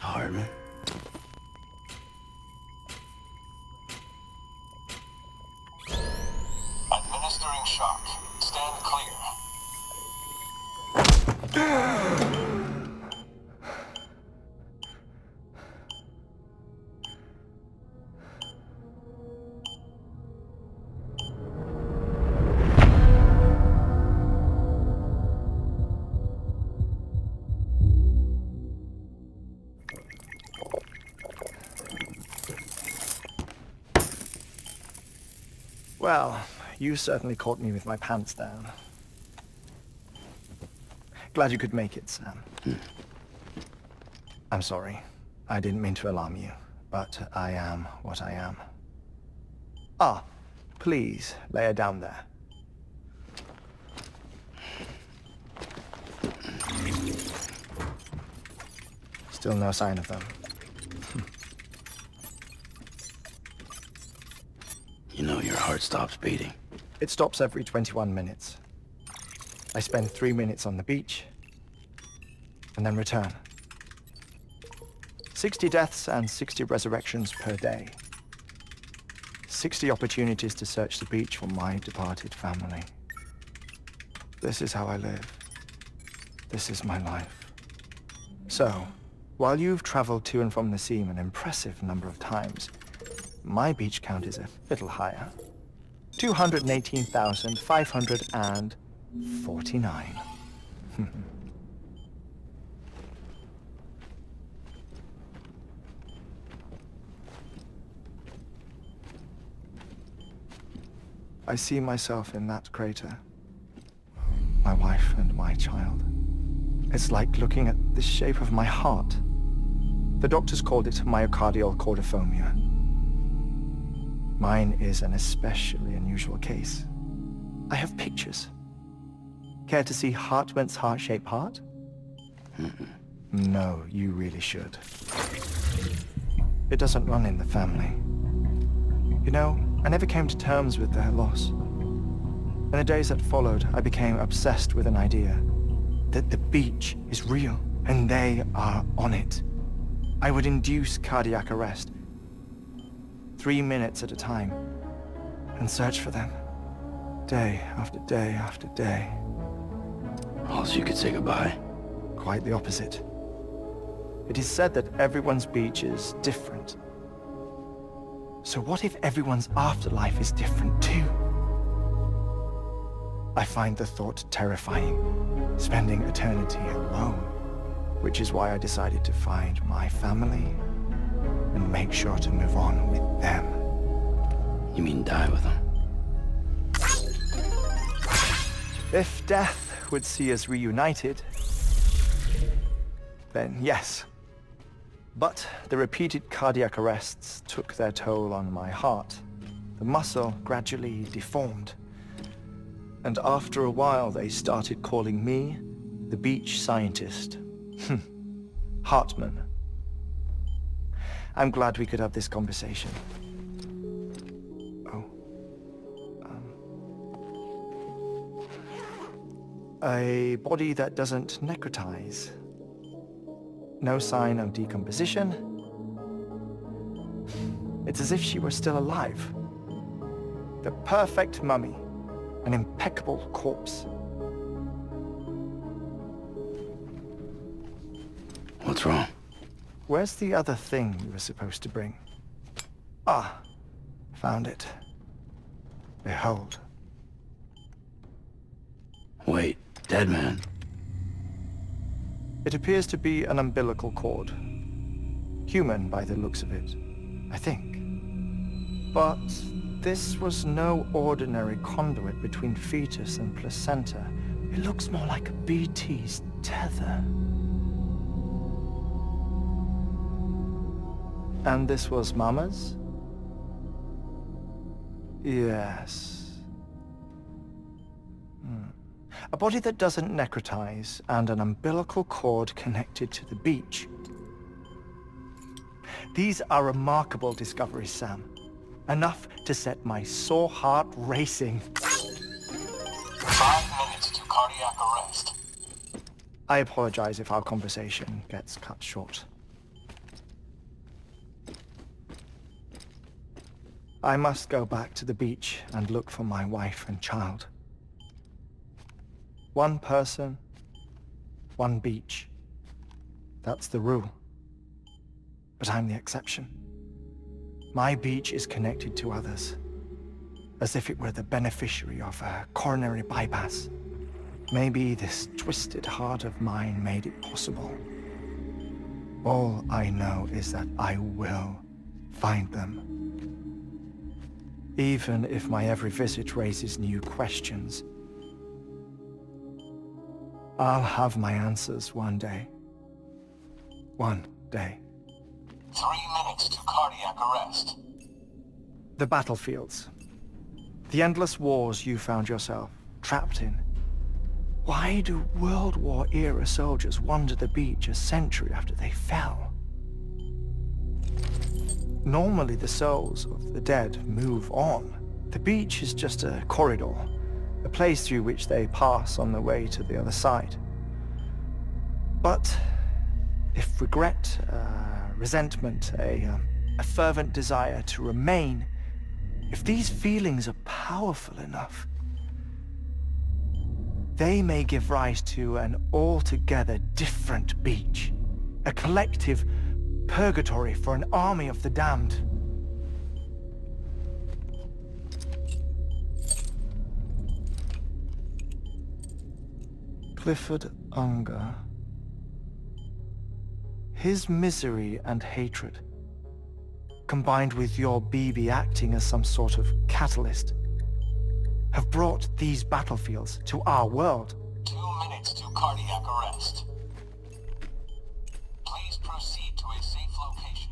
Heartman. Administering shock. Stand clear. Well, you certainly caught me with my pants down. Glad you could make it, Sam. I'm sorry. I didn't mean to alarm you, but I am what I am. Ah, please, lay her down there. Still no sign of them. You know your heart stops beating. It stops every 21 minutes. I spend 3 minutes on the beach, and then return. 60 deaths and 60 resurrections per day. 60 opportunities to search the beach for my departed family. This is how I live. This is my life. So, while you've traveled to and from the sea an impressive number of times, my beach count is a little higher. 218,549. I see myself in that crater. My wife and my child. It's like looking at the shape of my heart. The doctors called it myocardial cordiformia. Mine is an especially unusual case. I have pictures. Care to see Heartman's heart-shaped heart? No, you really should. It doesn't run in the family. You know, I never came to terms with their loss. In the days that followed, I became obsessed with an idea that the beach is real, and they are on it. I would induce cardiac arrest, 3 minutes at a time, and search for them, day after day after day. Also, you could say goodbye. Quite the opposite. It is said that everyone's beach is different. So what if everyone's afterlife is different too? I find the thought terrifying, spending eternity alone, which is why I decided to find my family and make sure to move on with them. You mean die with them? If death would see us reunited, then yes. But the repeated cardiac arrests took their toll on my heart. The muscle gradually deformed. And after a while, they started calling me the beach scientist. Heartman. I'm glad we could have this conversation. Oh. A body that doesn't necrotize. No sign of decomposition. It's as if she were still alive. The perfect mummy. An impeccable corpse. Where's the other thing you were supposed to bring? Ah, found it. Behold. Wait, dead man? It appears to be an umbilical cord. Human by the looks of it, I think. But this was no ordinary conduit between fetus and placenta. It looks more like a BT's tether. And this was Mama's? Yes. A body that doesn't necrotize, and an umbilical cord connected to the beach. These are remarkable discoveries, Sam. Enough to set my sore heart racing. 5 minutes to cardiac arrest. I apologize if our conversation gets cut short. I must go back to the beach and look for my wife and child. One person, one beach. That's the rule. But I'm the exception. My beach is connected to others, as if it were the beneficiary of a coronary bypass. Maybe this twisted heart of mine made it possible. All I know is that I will find them. Even if my every visit raises new questions, I'll have my answers one day. One day. 3 minutes to cardiac arrest. The battlefields. The endless wars you found yourself trapped in. Why do World War-era soldiers wander the beach a century after they fell? Normally the souls of the dead move on. The beach is just a corridor, a place through which they pass on the way to the other side. But if regret, resentment, a fervent desire to remain, if these feelings are powerful enough, they may give rise to an altogether different beach, a collective purgatory for an army of the damned. Clifford Unger. His misery and hatred, combined with your BB acting as some sort of catalyst, have brought these battlefields to our world. 2 minutes to cardiac arrest. Please proceed to a safe location.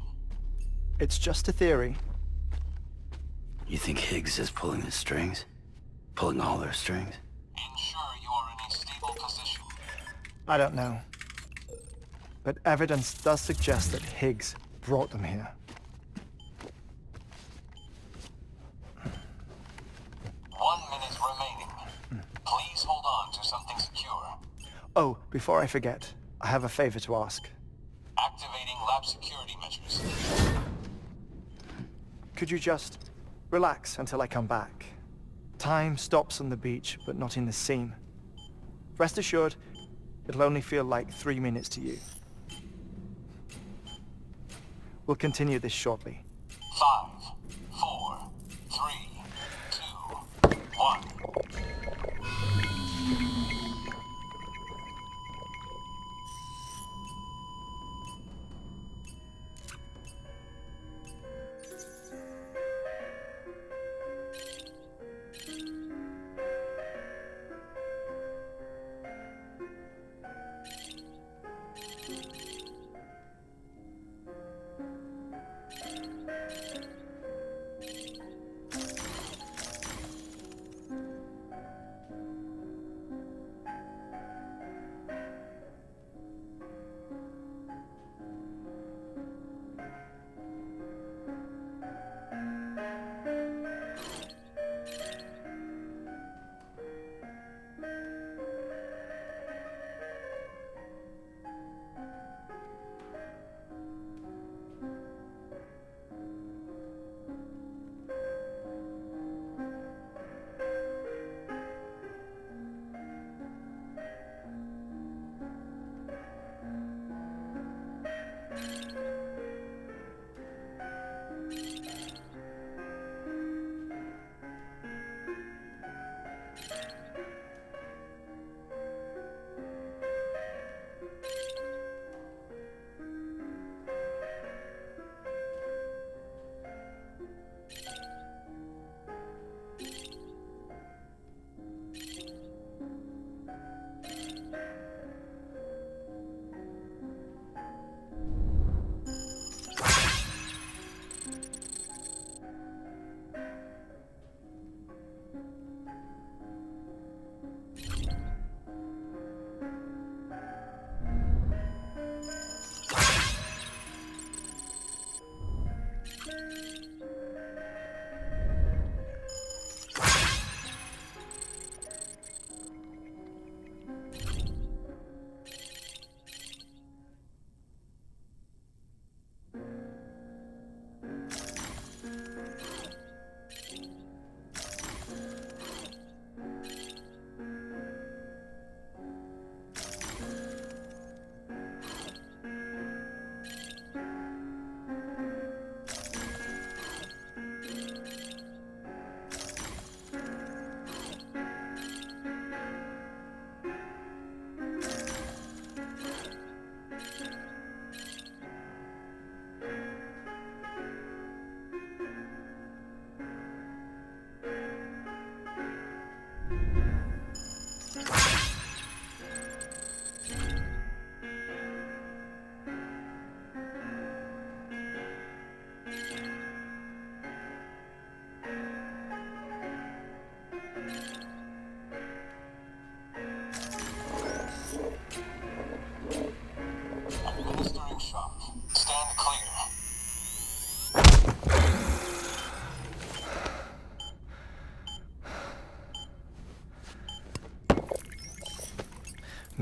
It's just a theory. You think Higgs is pulling the strings? Pulling all their strings? Ensure you are in a stable position. I don't know. But evidence does suggest that Higgs brought them here. 1 minute remaining. Please hold on to something secure. Oh, before I forget, I have a favor to ask. Activating lab security measures. Could you just relax until I come back? Time stops on the beach, but not in the scene. Rest assured, it'll only feel like 3 minutes to you. We'll continue this shortly. 5, 4, 3, 2, 1.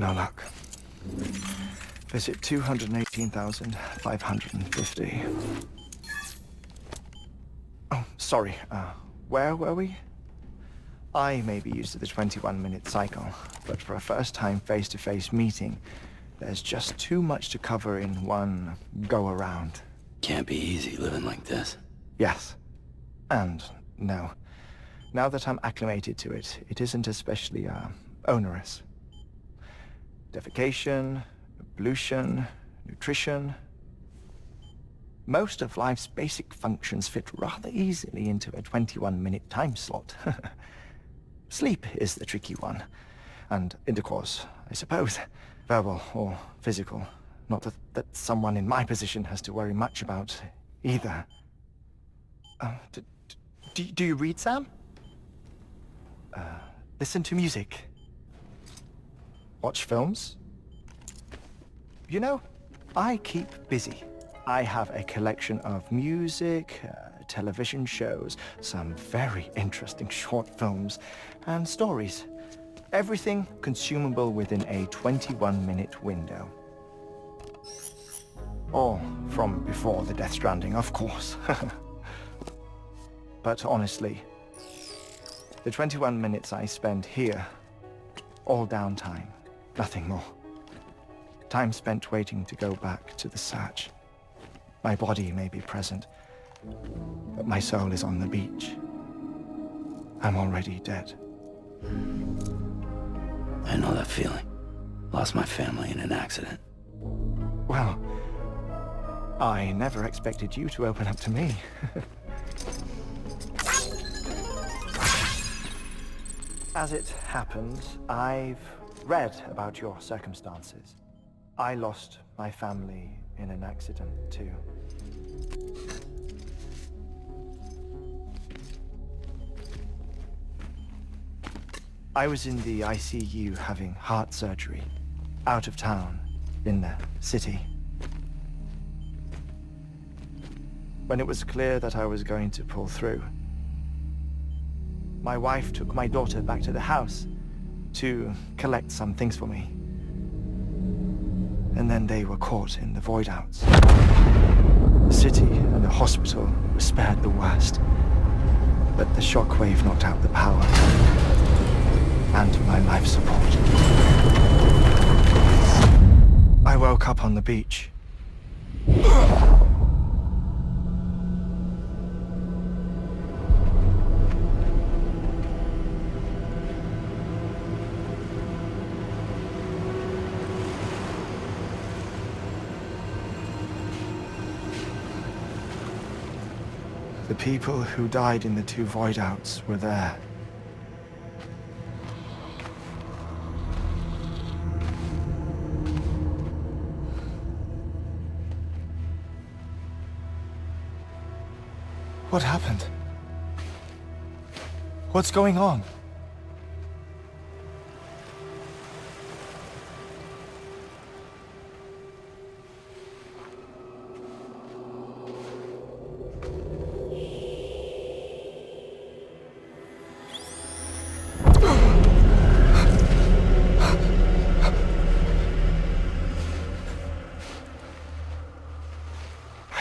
No luck. Visit 218,550. Oh, sorry. Where were we? I may be used to the 21-minute cycle, but for a first-time face-to-face meeting, there's just too much to cover in one go-around. Can't be easy living like this. Yes. And no. Now that I'm acclimated to it, it isn't especially, onerous. Defecation, pollution, nutrition. Most of life's basic functions fit rather easily into a 21-minute time slot. Sleep is the tricky one. And intercourse, I suppose. Verbal or physical. Not that someone in my position has to worry much about either. Do you read, Sam? Listen to music. Watch films? You know, I keep busy. I have a collection of music, television shows, some very interesting short films, and stories. Everything consumable within a 21-minute window. Or from before the Death Stranding, of course. But honestly, the 21 minutes I spend here, all downtime, nothing more. Time spent waiting to go back to the search. My body may be present, but my soul is on the beach. I'm already dead. I know that feeling. Lost my family in an accident. Well, I never expected you to open up to me. As it happens, I've read about your circumstances. I lost my family in an accident, too. I was in the ICU having heart surgery, out of town, in the city. When it was clear that I was going to pull through, my wife took my daughter back to the house to collect some things for me. And then they were caught in the void outs. The city and the hospital were spared the worst, but the shockwave knocked out the power and my life support. I woke up on the beach. The people who died in the two void outs were there. What happened? What's going on?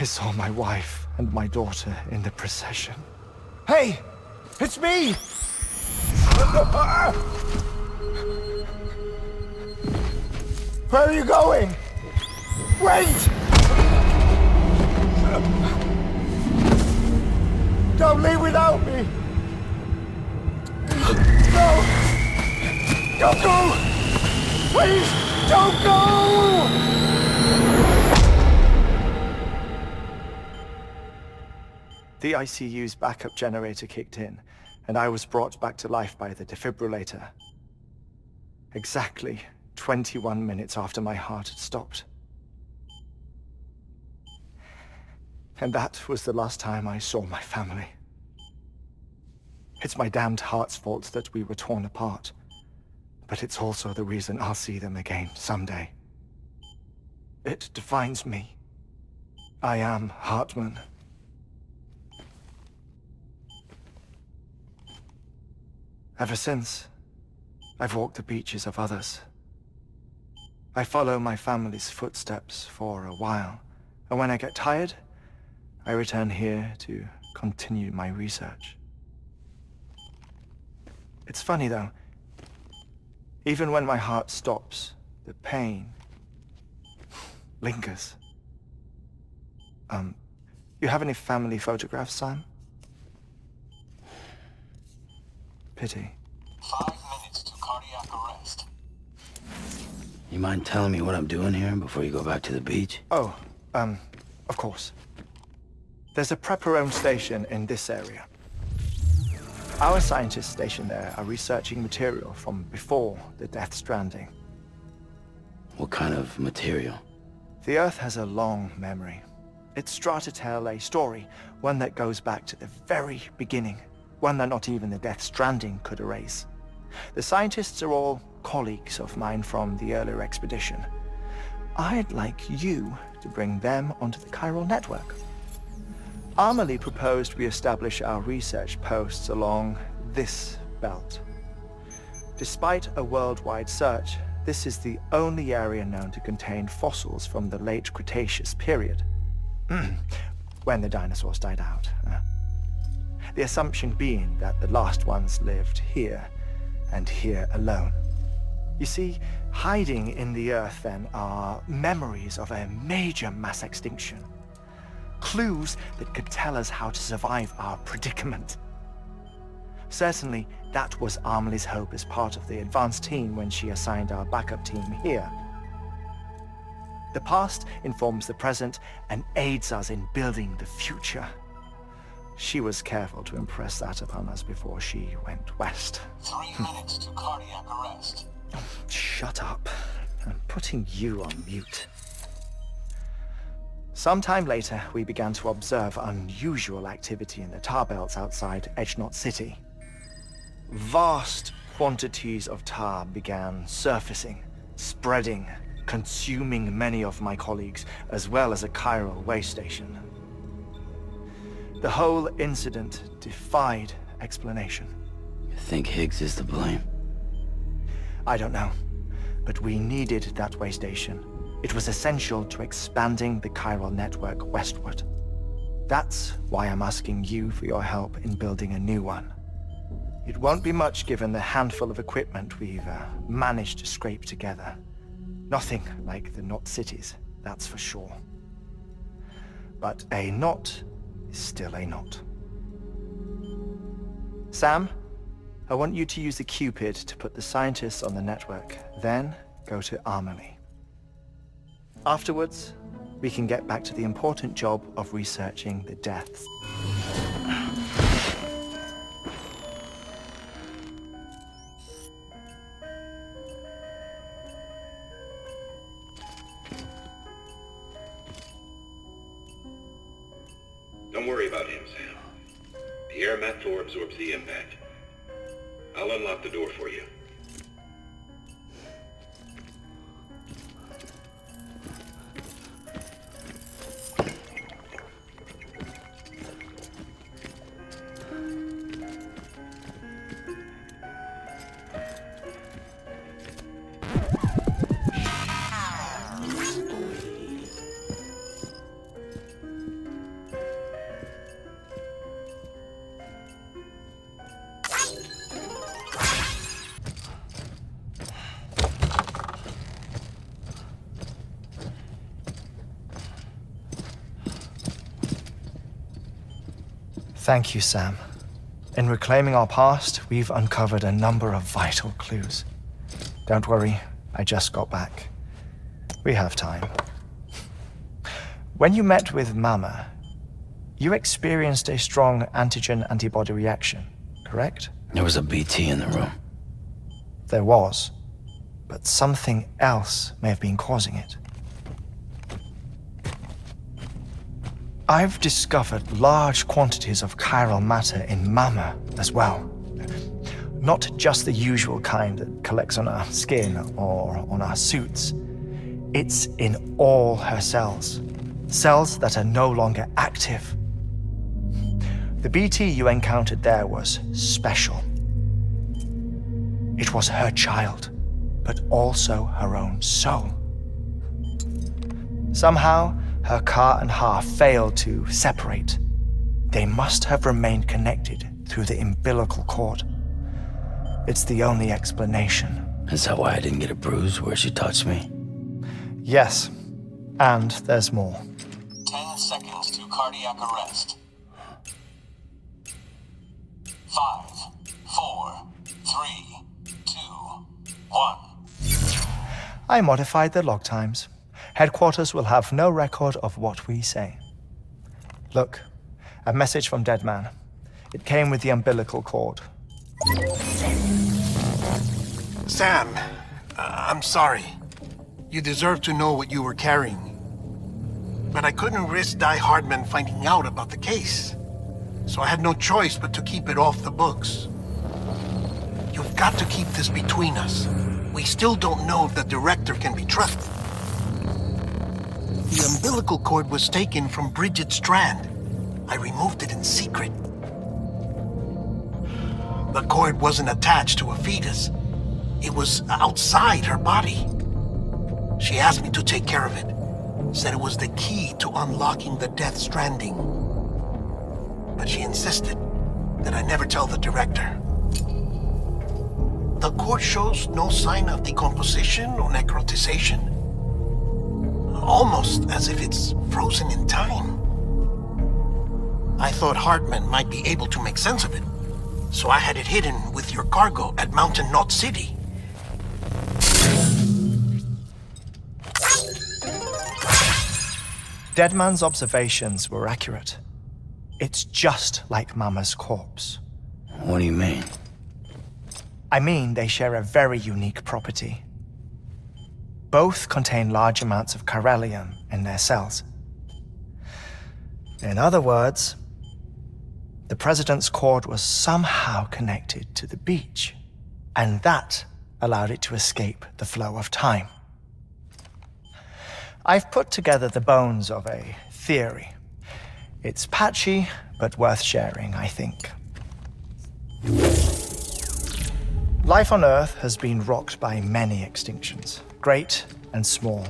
I saw my wife and my daughter in the procession. Hey! It's me! Where are you going? Wait! Don't leave without me! No! Don't go! Please, don't go! The ICU's backup generator kicked in, and I was brought back to life by the defibrillator. Exactly 21 minutes after my heart had stopped. And that was the last time I saw my family. It's my damned heart's fault that we were torn apart, but it's also the reason I'll see them again someday. It defines me. I am Heartman. Ever since, I've walked the beaches of others, I follow my family's footsteps for a while, and when I get tired, I return here to continue my research. It's funny though, even when my heart stops, the pain lingers. You have any family photographs, Sam? Pity. 5 minutes to cardiac arrest. You mind telling me what I'm doing here before you go back to the beach? Oh, of course. There's a prepper-owned station in this area. Our scientists stationed there are researching material from before the Death Stranding. What kind of material? The Earth has a long memory. It's trying to tell a story, one that goes back to the very beginning, one that not even the Death Stranding could erase. The scientists are all colleagues of mine from the earlier expedition. I'd like you to bring them onto the chiral network. Amelie proposed we establish our research posts along this belt. Despite a worldwide search, this is the only area known to contain fossils from the late Cretaceous period. When the dinosaurs died out. The assumption being that the last ones lived here, and here alone. You see, hiding in the Earth then are memories of a major mass extinction. Clues that could tell us how to survive our predicament. Certainly, that was Amelie's hope as part of the advanced team when she assigned our backup team here. The past informs the present and aids us in building the future. She was careful to impress that upon us before she went west. 3 minutes to cardiac arrest. Shut up. I'm putting you on mute. Sometime later, we began to observe unusual activity in the tar belts outside Edgenot City. Vast quantities of tar began surfacing, spreading, consuming many of my colleagues, as well as a chiral way station. The whole incident defied explanation. You think Higgs is to blame? I don't know, but we needed that way station. It was essential to expanding the chiral network westward. That's why I'm asking you for your help in building a new one. It won't be much given the handful of equipment we've managed to scrape together. Nothing like the knot cities, that's for sure. But a knot is still a knot. Sam, I want you to use the Cupid to put the scientists on the network, then go to Amelie. Afterwards, we can get back to the important job of researching the deaths. Don't worry about him, Sam. The air mat floor absorbs the impact. I'll unlock the door for you. Thank you, Sam. In reclaiming our past, we've uncovered a number of vital clues. Don't worry, I just got back. We have time. When you met with Mama, you experienced a strong antigen-antibody reaction, correct? There was a BT in the room. There was, but something else may have been causing it. I've discovered large quantities of chiral matter in Mama as well. Not just the usual kind that collects on our skin or on our suits. It's in all her cells. Cells that are no longer active. The BT you encountered there was special. It was her child, but also her own soul. Somehow, her car and half failed to separate. They must have remained connected through the umbilical cord. It's the only explanation. Is that why I didn't get a bruise where she touched me? Yes, and there's more. 10 seconds to cardiac arrest. 5, 4, 3, 2, 1. I modified the log times. Headquarters will have no record of what we say. Look, a message from Dead Man. It came with the umbilical cord. Sam, I'm sorry. You deserve to know what you were carrying. But I couldn't risk Heartman finding out about the case. So I had no choice but to keep it off the books. You've got to keep this between us. We still don't know if the director can be trusted. The umbilical cord was taken from Bridget Strand. I removed it in secret. The cord wasn't attached to a fetus. It was outside her body. She asked me to take care of it. Said it was the key to unlocking the Death Stranding. But she insisted that I never tell the director. The cord shows no sign of decomposition or necrotization. Almost as if it's frozen in time. I thought Heartman might be able to make sense of it, so I had it hidden with your cargo at Mountain Knot City. Deadman's observations were accurate. It's just like Mama's corpse. What do you mean? I mean, they share a very unique property. Both contain large amounts of chiralium in their cells. In other words, the president's cord was somehow connected to the beach, and that allowed it to escape the flow of time. I've put together the bones of a theory. It's patchy, but worth sharing, I think. Life on Earth has been rocked by many extinctions, great and small,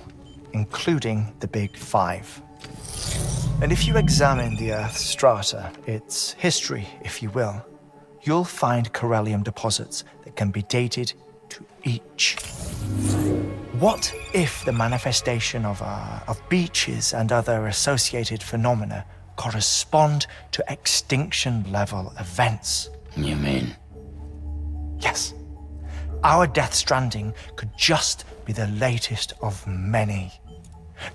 including the Big Five. And if you examine the Earth's strata, its history, if you will, you'll find chiralium deposits that can be dated to each. What if the manifestation of beaches and other associated phenomena correspond to extinction-level events? You mean? Yes. Our Death Stranding could just be the latest of many.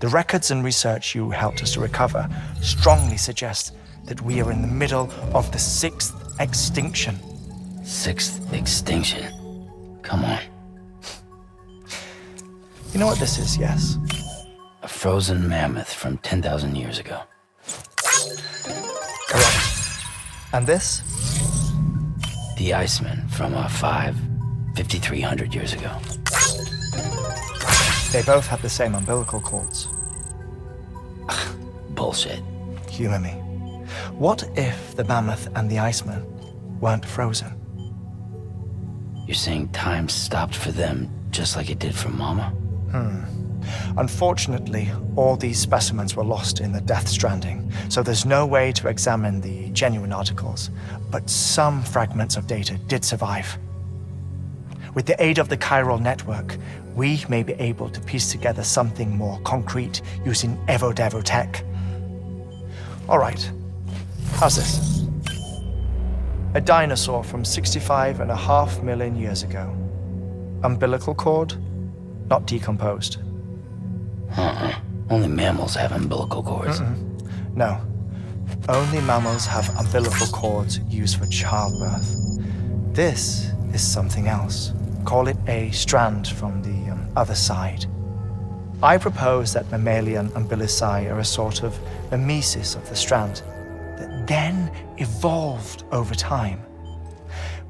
The records and research you helped us to recover strongly suggest that we are in the middle of the 6th extinction. 6th extinction? Come on. You know what this is, yes? A frozen mammoth from 10,000 years ago. Correct. And this? The Iceman from 5,300 years ago. They both have the same umbilical cords. Bullshit. Humor me. What if the mammoth and the Iceman weren't frozen? You're saying time stopped for them just like it did for Mama? Unfortunately, all these specimens were lost in the Death Stranding, so there's no way to examine the genuine articles, but some fragments of data did survive. With the aid of the chiral network, we may be able to piece together something more concrete using Evo-Devo tech. All right, how's this? A dinosaur from 65.5 million years ago. Umbilical cord, not decomposed. Only mammals have umbilical cords. No, only mammals have umbilical cords used for childbirth. This is something else. Call it a strand from the other side. I propose that mammalian umbilici are a sort of mimesis of the strand that then evolved over time.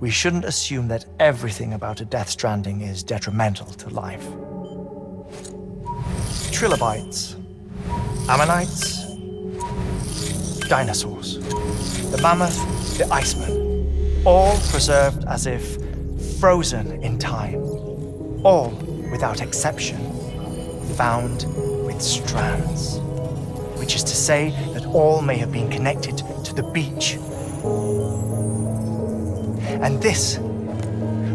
We shouldn't assume that everything about a Death Stranding is detrimental to life. Trilobites, ammonites, dinosaurs, the mammoth, the Iceman, all preserved as if frozen in time, all, without exception, found with strands, which is to say that all may have been connected to the beach. And this,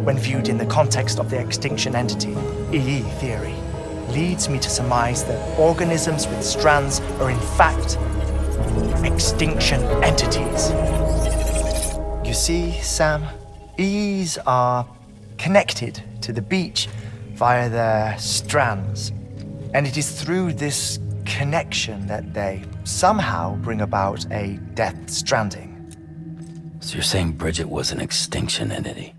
when viewed in the context of the extinction entity, EE theory, leads me to surmise that organisms with strands are in fact extinction entities. You see, Sam, EEs are connected to the beach via their strands. And it is through this connection that they somehow bring about a death stranding. So you're saying Bridget was an extinction entity?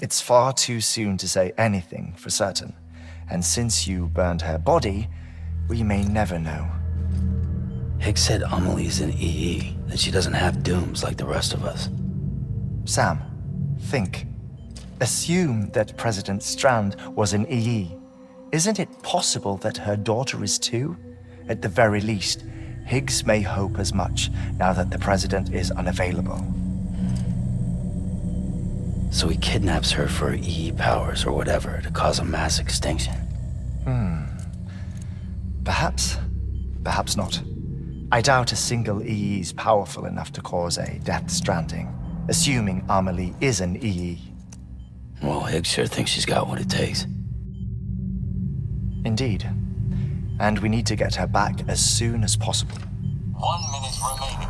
It's far too soon to say anything for certain. And since you burned her body, we may never know. Higgs said Amelie's an EE, that she doesn't have dooms like the rest of us. Sam, think. Assume that President Strand was an EE. Isn't it possible that her daughter is too? At the very least, Higgs may hope as much now that the president is unavailable. So he kidnaps her for EE powers or whatever to cause a mass extinction. Perhaps. Perhaps not. I doubt a single EE is powerful enough to cause a death stranding, assuming Amelie is an EE. Well, Higgs sure thinks she's got what it takes. Indeed. And we need to get her back as soon as possible. 1 minute remaining.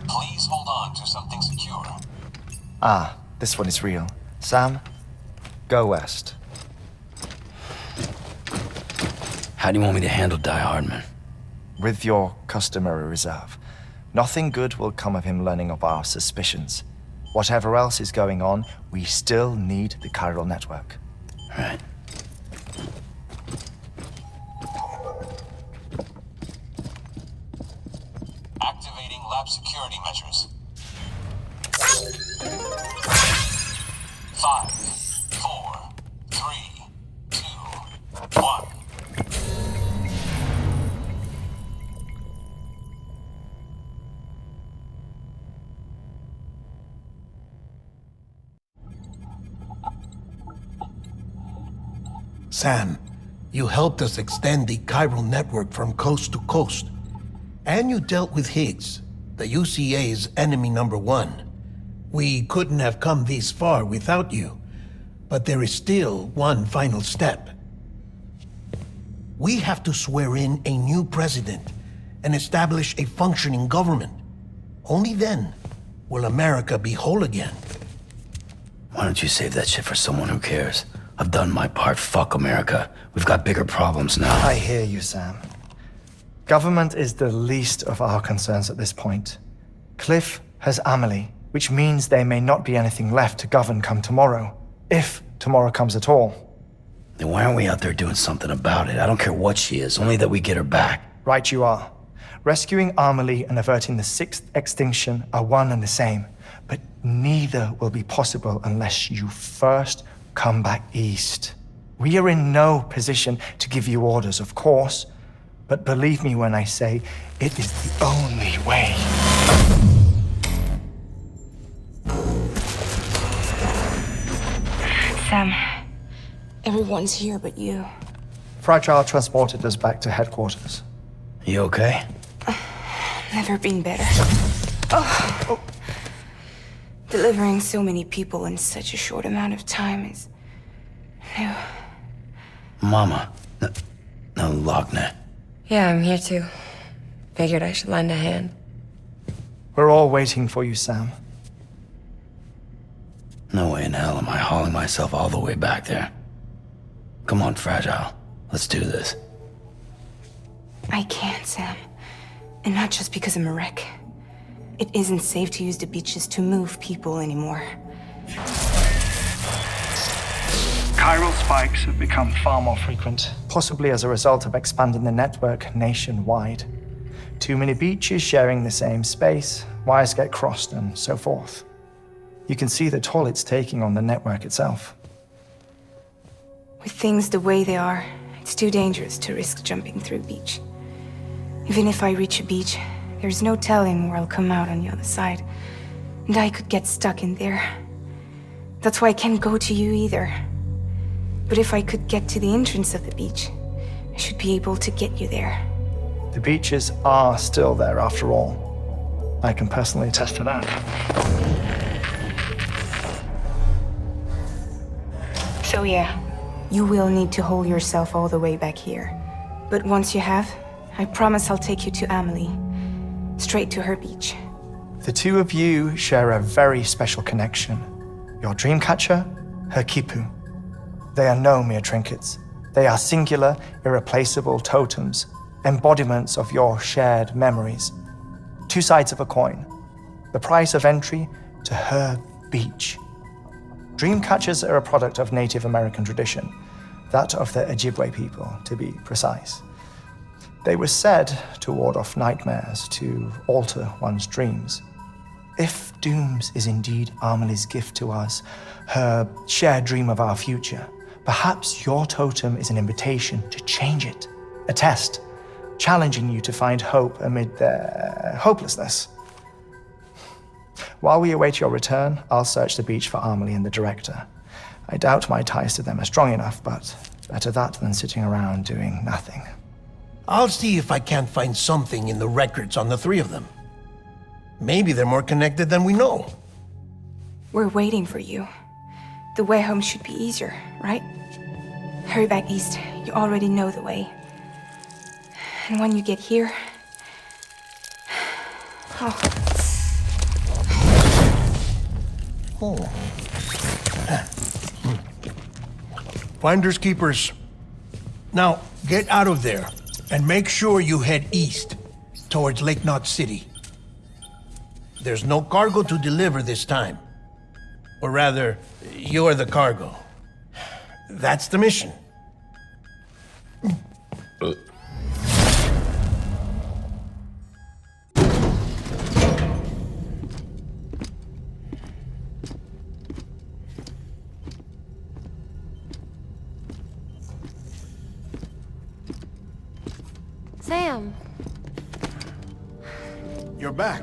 Please hold on to something secure. Ah, this one is real. Sam, go west. How do you want me to handle Die Hardman? With your customary reserve. Nothing good will come of him learning of our suspicions. Whatever else is going on, we still need the chiral network. Right. Activating lab security measures. 5, 4, 3, 2, 1. Sam, you helped us extend the chiral network from coast to coast. And you dealt with Higgs, the UCA's enemy number one. We couldn't have come this far without you, but there is still one final step. We have to swear in a new president and establish a functioning government. Only then will America be whole again. Why don't you save that shit for someone who cares? I've done my part. Fuck America. We've got bigger problems now. I hear you, Sam. Government is the least of our concerns at this point. Cliff has Amelie, which means there may not be anything left to govern come tomorrow. If tomorrow comes at all. Then why aren't we out there doing something about it? I don't care what she is, only that we get her back. Right you are. Rescuing Amelie and averting the 6th extinction are one and the same. But neither will be possible unless you first come back east. We are in no position to give you orders, of course. But believe me when I say, it is the only way. Sam, everyone's here but you. Fragile transported us back to headquarters. You okay? Never been better. Oh. Delivering so many people in such a short amount of time is new. Mama. No, Lochner. Yeah, I'm here too. Figured I should lend a hand. We're all waiting for you, Sam. No way in hell am I hauling myself all the way back there. Come on, Fragile. Let's do this. I can't, Sam. And not just because I'm a wreck. It isn't safe to use the beaches to move people anymore. Chiral spikes have become far more frequent, possibly as a result of expanding the network nationwide. Too many beaches sharing the same space, wires get crossed, and so forth. You can see the toll it's taking on the network itself. With things the way they are, it's too dangerous to risk jumping through a beach. Even if I reach a beach, there's no telling where I'll come out on the other side. And I could get stuck in there. That's why I can't go to you either. But if I could get to the entrance of the beach, I should be able to get you there. The beaches are still there after all. I can personally attest to that. So yeah, you will need to haul yourself all the way back here. But once you have, I promise I'll take you to Amelie. Straight to her beach. The two of you share a very special connection. Your dreamcatcher, her kipu. They are no mere trinkets. They are singular, irreplaceable totems, embodiments of your shared memories. Two sides of a coin. The price of entry to her beach. Dreamcatchers are a product of Native American tradition, that of the Ojibwe people, to be precise. They were said to ward off nightmares, to alter one's dreams. If Dooms is indeed Amelie's gift to us, her shared dream of our future, perhaps your totem is an invitation to change it, a test, challenging you to find hope amid their hopelessness. While we await your return, I'll search the beach for Amelie and the director. I doubt my ties to them are strong enough, but better that than sitting around doing nothing. I'll see if I can't find something in the records on the three of them. Maybe they're more connected than we know. We're waiting for you. The way home should be easier, right? Hurry back east. You already know the way. And when you get here... Oh. Finders keepers. Now, get out of there, and make sure you head east, towards Lake Knot City. There's no cargo to deliver this time. Or rather, you're the cargo. That's the mission. Sam. You're back.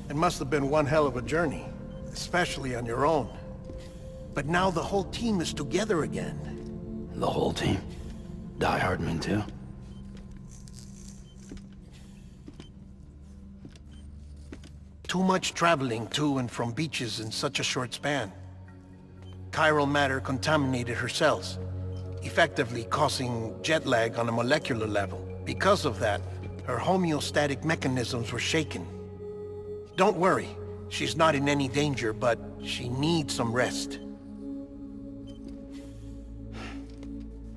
It must have been one hell of a journey, especially on your own. But now the whole team is together again. The whole team? Die Heartman too? Too much traveling to and from beaches in such a short span. Chiral matter contaminated her cells, effectively causing jet lag on a molecular level. Because of that, her homeostatic mechanisms were shaken. Don't worry, she's not in any danger, but she needs some rest.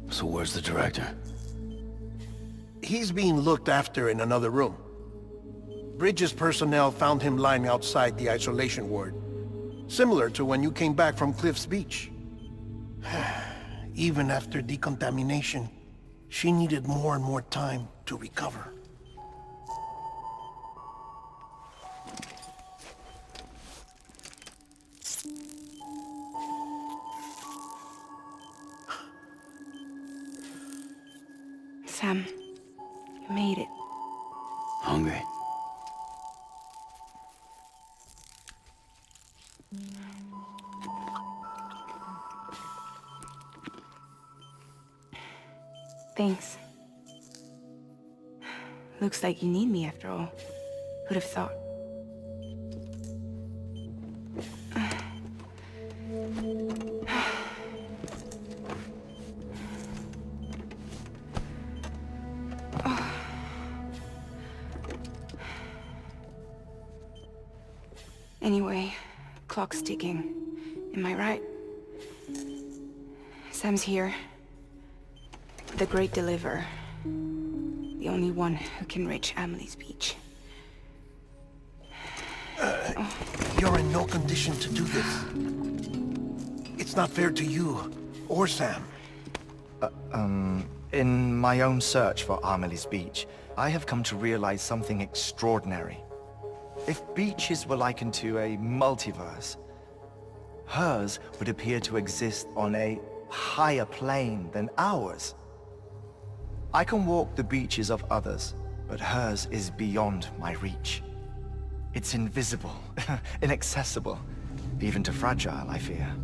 So where's the director? He's being looked after in another room. Bridges personnel found him lying outside the isolation ward, similar to when you came back from Cliff's Beach. Even after decontamination, she needed more and more time to recover. Sam, you made it. Hungry? Thanks. Looks like you need me after all. Who'd have thought? Anyway, clock's ticking. Am I right? Sam's here. The Great Deliverer. The only one who can reach Amelie's beach. You're in no condition to do this. It's not fair to you or Sam. In my own search for Amelie's beach, I have come to realize something extraordinary. If beaches were likened to a multiverse, hers would appear to exist on a higher plane than ours. I can walk the beaches of others, but hers is beyond my reach. It's invisible, inaccessible, even to fragile, I fear.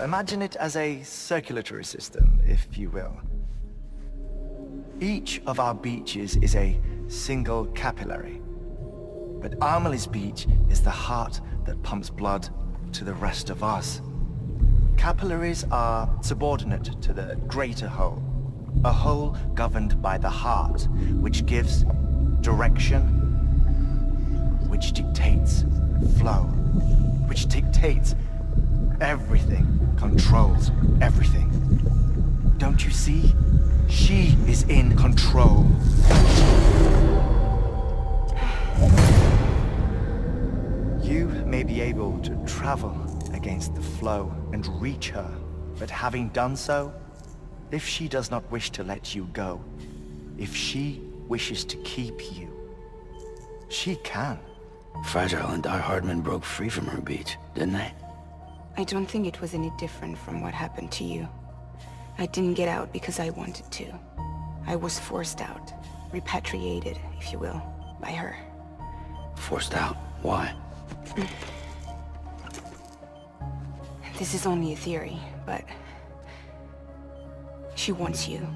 Imagine it as a circulatory system, if you will. Each of our beaches is a single capillary. But Amelie's beach is the heart that pumps blood to the rest of us. Capillaries are subordinate to the greater whole. A whole governed by the heart, which gives direction, which dictates flow, which dictates everything, controls everything. Don't you see? She is in control. You may be able to travel against the flow and reach her, but having done so, if she does not wish to let you go, if she wishes to keep you, she can. Fragile and Die Heartman broke free from her beach, didn't they? I don't think it was any different from what happened to you. I didn't get out because I wanted to. I was forced out. Repatriated, if you will, by her. Forced out? Why? This is only a theory, but... she wants you.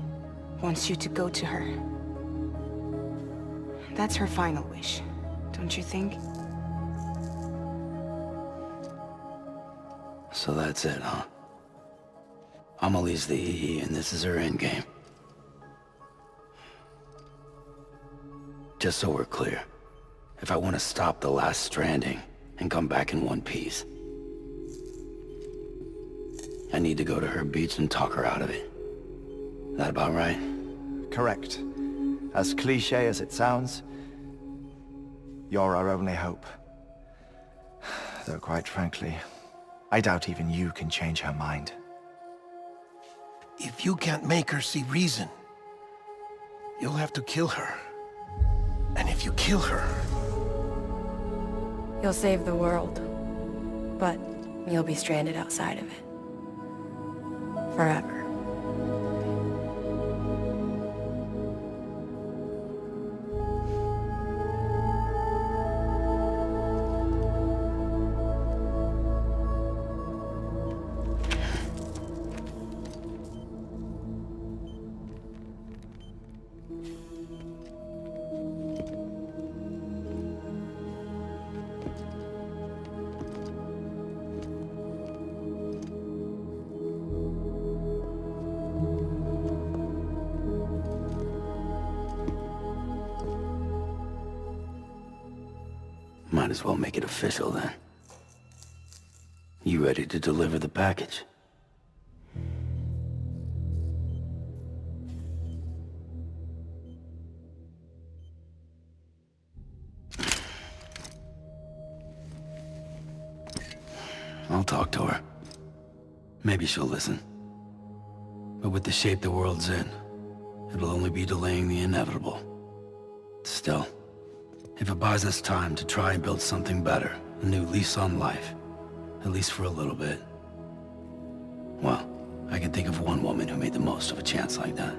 Wants you to go to her. That's her final wish, don't you think? So that's it, huh? Amelie's the EE, and this is her endgame. Just so we're clear, if I want to stop the last Stranding and come back in one piece, I need to go to her beach and talk her out of it. That about right? Correct. As cliché as it sounds, you're our only hope. Though quite frankly, I doubt even you can change her mind. If you can't make her see reason, you'll have to kill her. And if you kill her... You'll save the world, but you'll be stranded outside of it. Forever. Might as well make it official then. You ready to deliver the package? I'll talk to her. Maybe she'll listen. But with the shape the world's in, it'll only be delaying the inevitable. Still, if it buys us time to try and build something better, a new lease on life, at least for a little bit, well, I can think of one woman who made the most of a chance like that.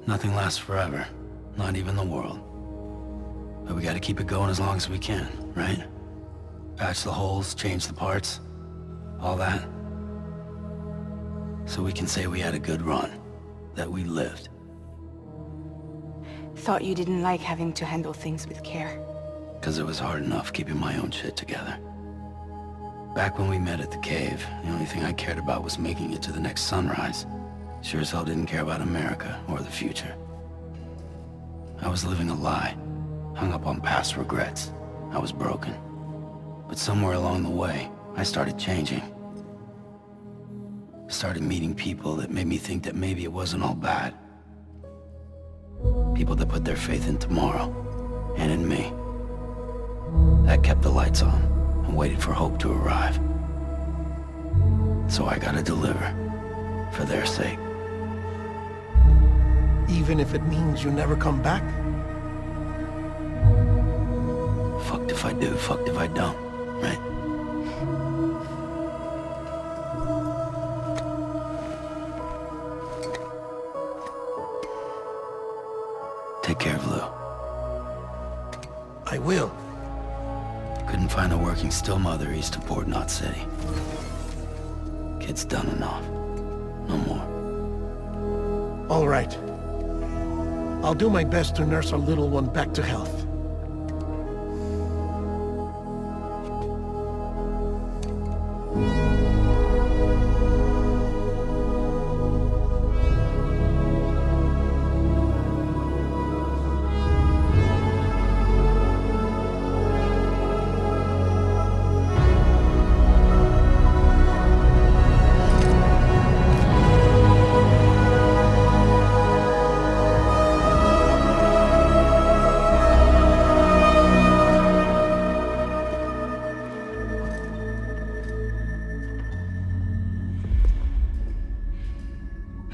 Nothing lasts forever, not even the world. But we gotta keep it going as long as we can, right? Patch the holes, change the parts, all that. So we can say we had a good run, that we lived. Thought you didn't like having to handle things with care. 'Cause it was hard enough keeping my own shit together. Back when we met at the cave, the only thing I cared about was making it to the next sunrise. Sure as hell didn't care about America or the future. I was living a lie, hung up on past regrets. I was broken. But somewhere along the way, I started changing. Started meeting people that made me think that maybe it wasn't all bad. People that put their faith in tomorrow, and in me. That kept the lights on, and waited for hope to arrive. So I gotta deliver, for their sake. Even if it means you never come back? Fucked if I do, fucked if I don't, right? Take care of Lou. I will. Couldn't find a working still mother east of Port Knot City. Kid's done enough. No more. All right. I'll do my best to nurse our little one back to health.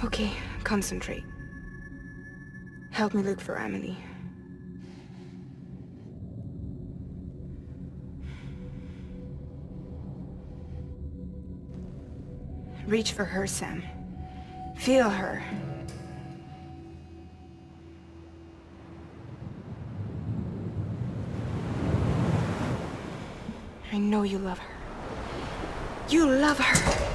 Okay, concentrate. Help me look for Emily. Reach for her, Sam. Feel her. I know you love her. You love her!